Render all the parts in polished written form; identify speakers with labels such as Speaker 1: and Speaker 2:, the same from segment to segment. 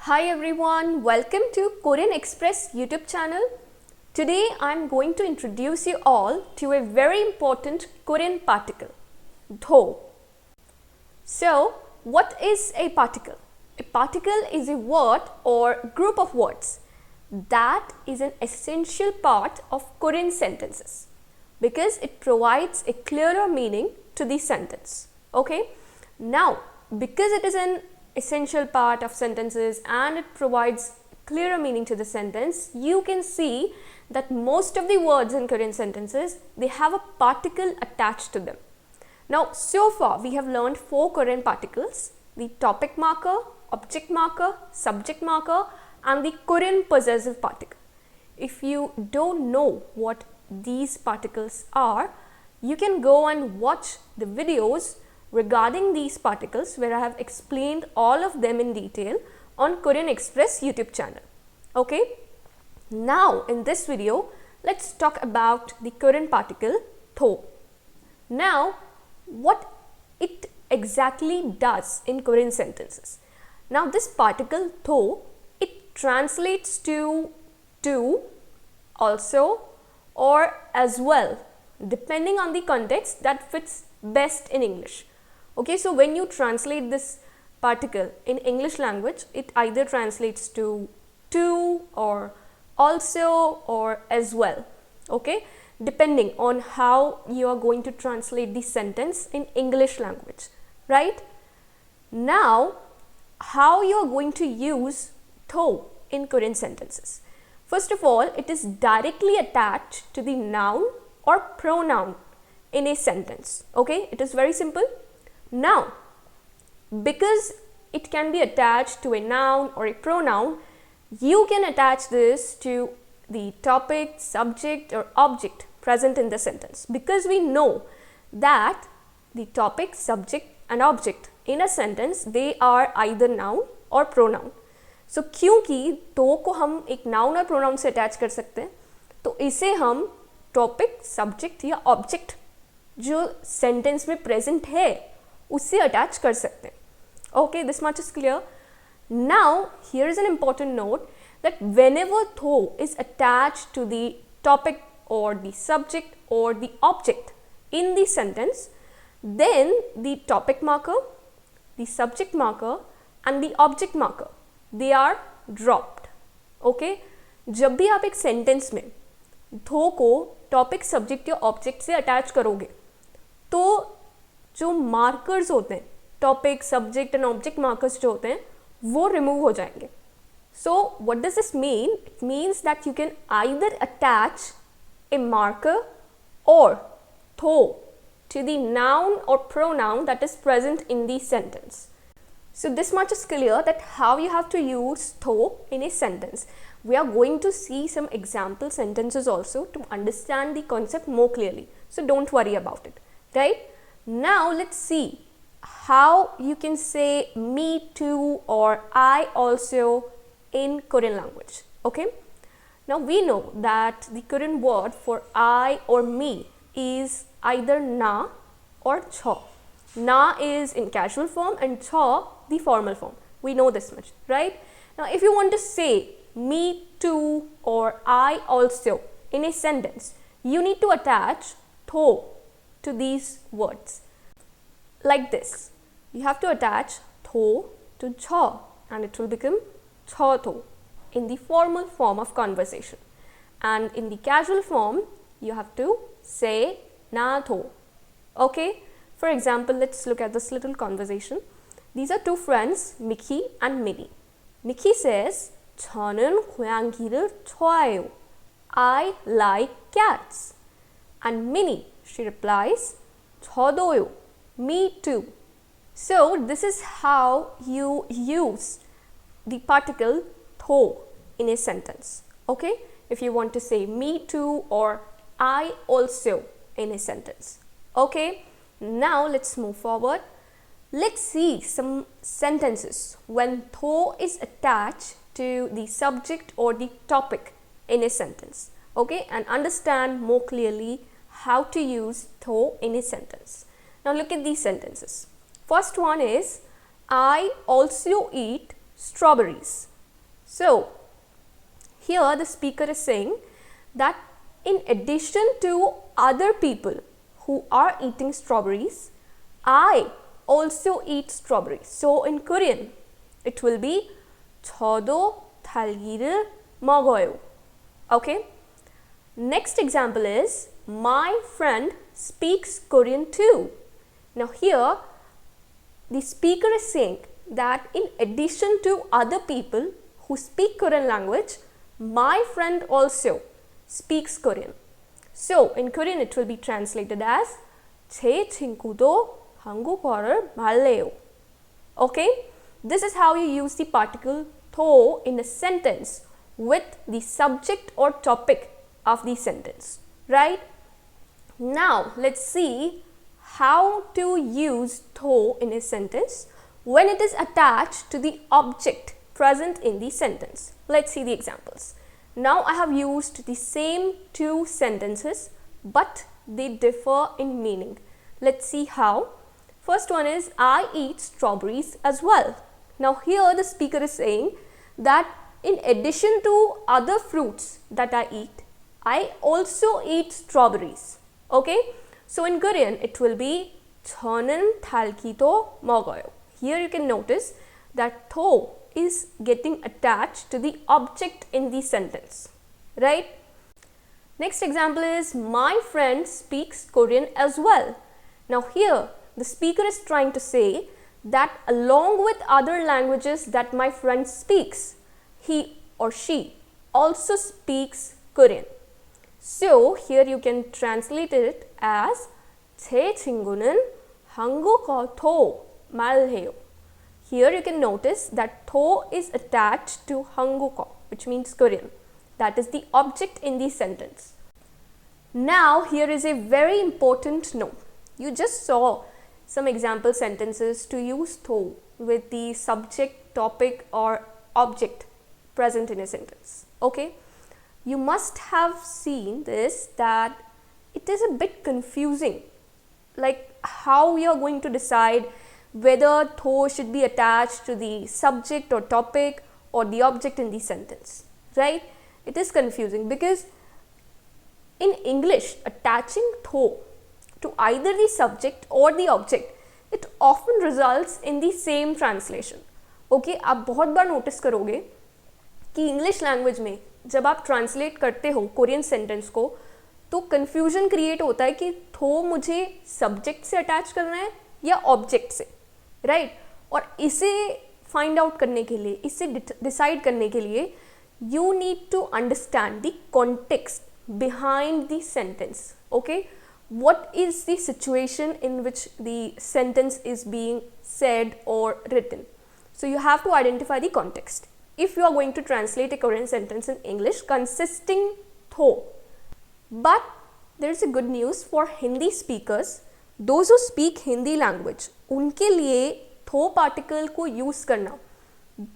Speaker 1: Hi everyone, welcome to Korean Express YouTube channel. Today I am going to introduce you all to a very important Korean particle, do. So, what is a particle? A particle is a word or group of words that is an essential part of Korean sentences because it provides a clearer meaning to the sentence. Okay? Now, because it is an essential part of sentences and it provides clearer meaning to the sentence, you can see that most of the words in Korean sentences, they have a particle attached to them. Now, so far we have learned 4 Korean particles: the topic marker, object marker, subject marker and the Korean possessive particle. If you don't know what these particles are, you can go and watch the videos regarding these particles where I have explained all of them in detail on Korean Express YouTube channel. Okay? Now in this video, let's talk about the Korean particle do. Now, what it exactly does in Korean sentences. Now this particle do, it translates to do, also or as well, depending on the context that fits best in English. Okay, so when you translate this particle in English language, it either translates to or also or as well. Okay, depending on how you are going to translate the sentence in English language, right? Now, how you are going to use do in Korean sentences. First of all, it is directly attached to the noun or pronoun in a sentence. Okay, it is very simple. Now, because it can be attached to a noun or a pronoun, you can attach this to the topic, subject or object present in the sentence, because we know that the topic, subject and object in a sentence, they are either noun or pronoun. So, क्योंकि do को हम एक noun और pronoun से attach कर सकते हैं, तो इसे हम topic, subject या object जो sentence में present है उससे attach कर सकते हैं. Okay, this much is clear. Now, here is an important note that whenever do is attached to the topic or the subject or the object in the sentence, then the topic marker, the subject marker and the object marker, they are dropped. Okay, जब भी आप एक sentence में do को topic, subject या object से attach करोगे, तो जो मार्कर्स होते हैं, topic, subject and object markers जो होते हैं, वो रिमूव हो जाएंगे. So what does this mean? It means that you can either attach A marker और do to the noun or pronoun that is present in the sentence. So this much is clear that how you have to use do in a sentence. We are going to see some example sentences also to understand the concept more clearly. So don't worry about it, right? Now let's see how you can say me too or I also in Korean language. Okay, now we know that the Korean word for I or me is either na or cho. Na is in casual form and cho the formal form. We know this much, right? Now if you want to say me too or I also in a sentence, you need to attach do to these words. Like this, you have to attach do to cho and it will become cho do in the formal form of conversation, and in the casual form you have to say na do. Okay, for example, let's look at this little conversation. These are two friends, Mickey and Minnie. Mickey says, 저는 고양이를 좋아해요. I like cats. And Minnie, she replies, 저도요. Me too. So this is how you use the particle do in a sentence. Okay, if you want to say me too or I also in a sentence. Okay, now let's move forward. Let's see some sentences when do is attached to the subject or the topic in a sentence. Okay, and understand more clearly how to use do in a sentence. Now look at these sentences. First one is, I also eat strawberries. So here the speaker is saying that in addition to other people who are eating strawberries, I also eat strawberries. So in Korean, it will be 저도 딸기를 먹어요. Okay. Next example is my friend speaks Korean too. Now here the speaker is saying that in addition to other people who speak Korean language, my friend also speaks Korean. So in Korean it will be translated as 제 친구도 한국어를 말해요. Okay, this is how you use the particle 도 in a sentence with the subject or topic of the sentence, right? Now let's see how to use 도 in a sentence when it is attached to the object present in the sentence. Let's see the examples. Now I have used the same two sentences, but they differ in meaning. Let's see how. First one is I eat strawberries as well. Now here the speaker is saying that in addition to other fruits that I eat, I also eat strawberries. Okay, so in Korean it will be 저는 딸기도 먹어요. Here you can notice that 도 is getting attached to the object in the sentence, right? Next example is my friend speaks Korean as well. Now here the speaker is trying to say that along with other languages that my friend speaks, he or she also speaks Korean. So here you can translate it as 제 친구는 한국어도 말해요. Here you can notice that 도 is attached to 한국어, which means Korean. That is the object in the sentence. Now here is a very important note. You just saw some example sentences to use 도 with the subject, topic or object present in a sentence. Okay, you must have seen this that it is a bit confusing, like how we are going to decide whether 도 should be attached to the subject or topic or the object in the sentence, right? It is confusing because in English attaching 도 to either the subject or the object, it often results in the same translation. Okay, आप बहुत बार notice करोगे कि English language में जब आप translate करते हो Korean sentence को तो कन्फ्यूजन क्रिएट होता है कि थो मुझे सब्जेक्ट से अटैच करना है या ऑब्जेक्ट से, राइट? और इसे फाइंड आउट करने के लिए, इसे डिसाइड करने के लिए you need to understand the context behind the sentence. Okay, what is the situation in which the sentence is being said or written? So you have to identify the context. If you are going to translate a Korean sentence in English consisting tho, but there is a good news for Hindi speakers. Those who speak Hindi language, उनके लिए tho particle को use करना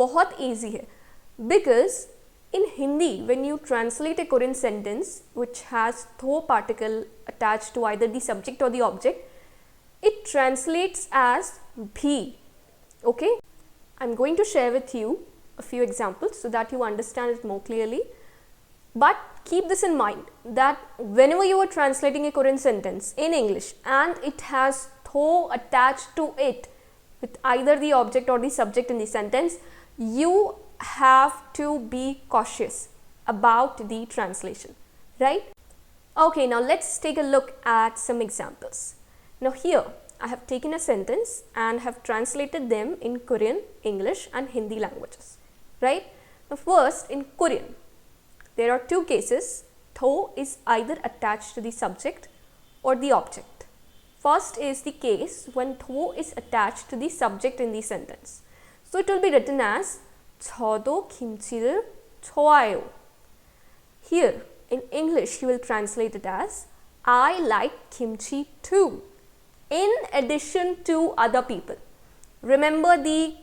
Speaker 1: बहुत easy है, because in Hindi, when you translate a Korean sentence which has tho particle attached to either the subject or the object, it translates as bhi. Okay, I'm going to share with you a few examples so that you understand it more clearly. But keep this in mind that whenever you are translating a Korean sentence in English and it has tho attached to it with either the object or the subject in the sentence, you have to be cautious about the translation, right? Okay, now let's take a look at some examples. Now here I have taken a sentence and have translated them in Korean, English and Hindi languages, right? Now first, in Korean there are two cases. Tho is either attached to the subject or the object. First is the case when tho is attached to the subject in the sentence. So it will be written as 저도 김치를 좋아해요. Here in English you will translate it as I like kimchi too, in addition to other people. Remember the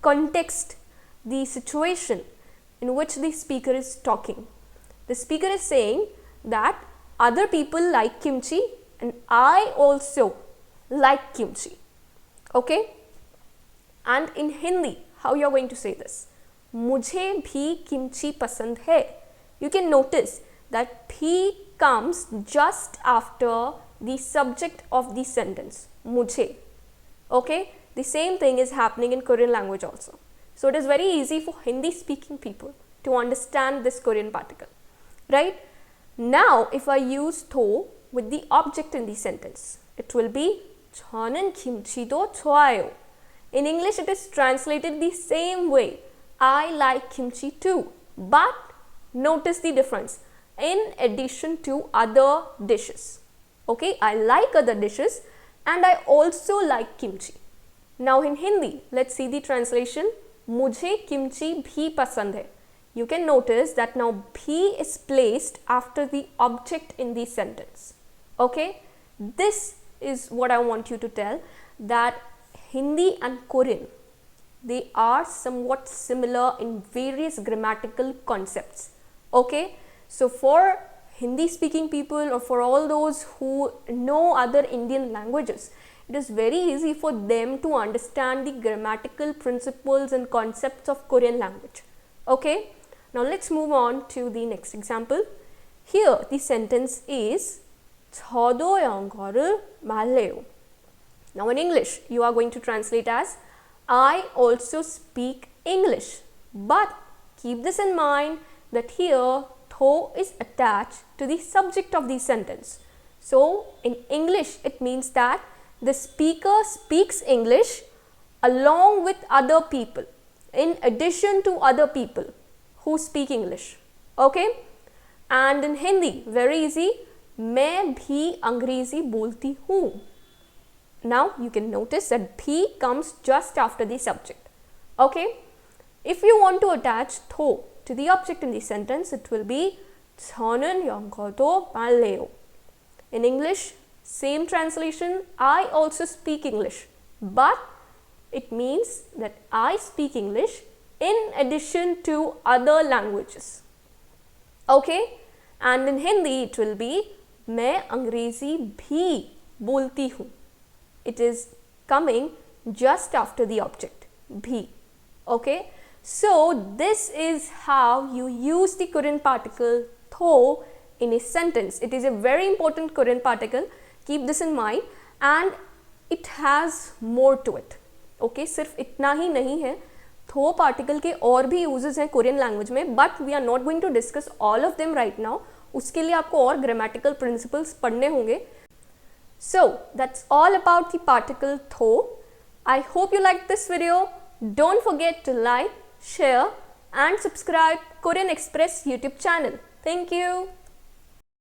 Speaker 1: context, the situation in which the speaker is talking. The speaker is saying that other people like kimchi and I also like kimchi. Okay? And in Hindi, how you are going to say this? मुझे भी kimchi पसंद है. You can notice that bhi comes just after the subject of the sentence, मुझे. Okay, the same thing is happening in Korean language also. So it is very easy for Hindi speaking people to understand this Korean particle, right? Now if I use 도 with the object in the sentence, it will be 저는 김치도 좋아요. In English it is translated the same way. I like kimchi too. But notice the difference. In addition to other dishes. Okay, I like other dishes and I also like kimchi. Now in Hindi, let's see the translation. मुझे kimchi भी पसंद है. You can notice that now bhi is placed after the object in the sentence. Okay, this is what I want you to tell, that Hindi and Korean, they are somewhat similar in various grammatical concepts. Okay, so for Hindi speaking people or for all those who know other Indian languages, it is very easy for them to understand the grammatical principles and concepts of Korean language. Okay, now let's move on to the next example. Here the sentence is 저도 영어를 말해요. Now in English you are going to translate as I also speak English, but keep this in mind that here 더 is attached to the subject of the sentence. So in English it means that the speaker speaks English along with other people, in addition to other people who speak English. Okay, and in Hindi, very easy, मैं भी अंग्रेजी बोलती हूँ. Now you can notice that भी comes just after the subject. Okay, if you want to attach 더 to the object in the sentence, it will be 저는 영어도 말해요. In English, same translation, I also speak English, but it means that I speak English in addition to other languages. Okay, and in Hindi it will be मैं अंग्रेजी भी बोलती हूँ. It is coming just after the object भी. Okay, so this is how you use the Korean particle 더 in a sentence. It is a very important Korean particle. Keep this in mind, and it has more to it. Okay, सिर्फ इतना ही नहीं है, थो particle के और भी uses हैं Korean language में, but we are not going to discuss all of them right now. उसके लिए आपको और ग्रामेटिकल प्रिंसिपल्स पढ़ने होंगे. So that's all about the particle though. I hope you like this video. Don't forget to like, share and subscribe Korean Express YouTube channel. Thank you.